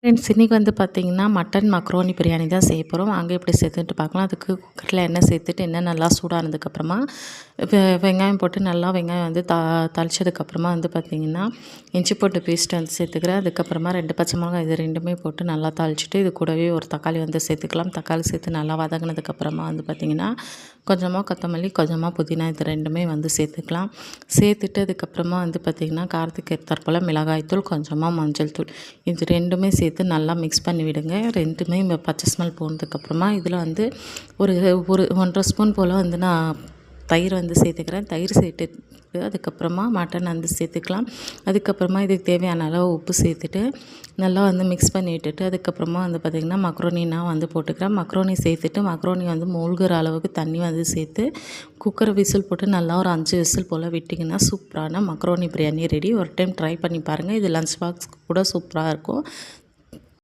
Friends இன்றைக்கி வந்து பார்த்திங்கன்னா மட்டன் மக்ரோனி பிரியாணி தான் செய்ய போகிறோம். வாங்க எப்படி சேர்த்துட்டு பார்க்கலாம். அதுக்கு குக்கரில் எண்ணெய் சேர்த்துட்டு எண்ணெய் நல்லா சூடானதுக்கப்புறமா வெங்காயம் போட்டு நல்லா வெங்காயம் வந்து தாளிச்சதுக்கப்புறமா வந்து பார்த்திங்கன்னா இஞ்சி பூண்டு பேஸ்ட் வந்து சேர்த்துக்கிறேன். அதுக்கப்புறமா 2 பச்சை மிளகாய் இது ரெண்டுமே போட்டு நல்லா தாளிச்சிட்டு இது கூடவே ஒரு தக்காளி வந்து சேர்த்துக்கலாம். தக்காளி சேர்த்து நல்லா வதங்கினதுக்கப்புறமா வந்து பார்த்திங்கன்னா கொஞ்சமாக கொத்தமல்லி கொஞ்சமாக புதினா இது ரெண்டுமே வந்து சேர்த்துக்கலாம். சேர்த்துட்டு அதுக்கப்புறமா வந்து பார்த்திங்கன்னா காரத்துக்கு ஏற்றாற்போல் மிளகாய்த்தூள் கொஞ்சமாக மஞ்சள் தூள் இது ரெண்டுமே சேர்த்து நல்லா மிக்ஸ் பண்ணி விடுங்க. ரெண்டுமே பச்சை ஸ்மெல் போனதுக்கப்புறமா இதில் வந்து ஒரு ஒரு 1.5 ஸ்பூன் போல் வந்து நான் தயிர் வந்து சேர்த்துக்கிறேன். தயிர் சேர்த்துட்டு அதுக்கப்புறமா மட்டன் வந்து சேர்த்துக்கலாம். அதுக்கப்புறமா இதுக்கு தேவையான அளவு உப்பு சேர்த்துட்டு நல்லா வந்து மிக்ஸ் பண்ணி விட்டுட்டு அதுக்கப்புறமா வந்து பார்த்திங்கன்னா மக்ரோனி நான் வந்து போட்டுக்கிறேன். மக்ரோனி சேர்த்துட்டு மக்ரோனி வந்து மூழ்கிற அளவுக்கு தண்ணி வந்து சேர்த்து குக்கரை விசில் போட்டு நல்லா ஒரு 5 விசில் போல் விட்டிங்கன்னா சூப்பரான மக்ரோனி பிரியாணி ரெடி. ஒரு டைம் ட்ரை பண்ணி பாருங்கள். இது லஞ்ச் பாக்ஸ் கூட சூப்பராக இருக்கும்.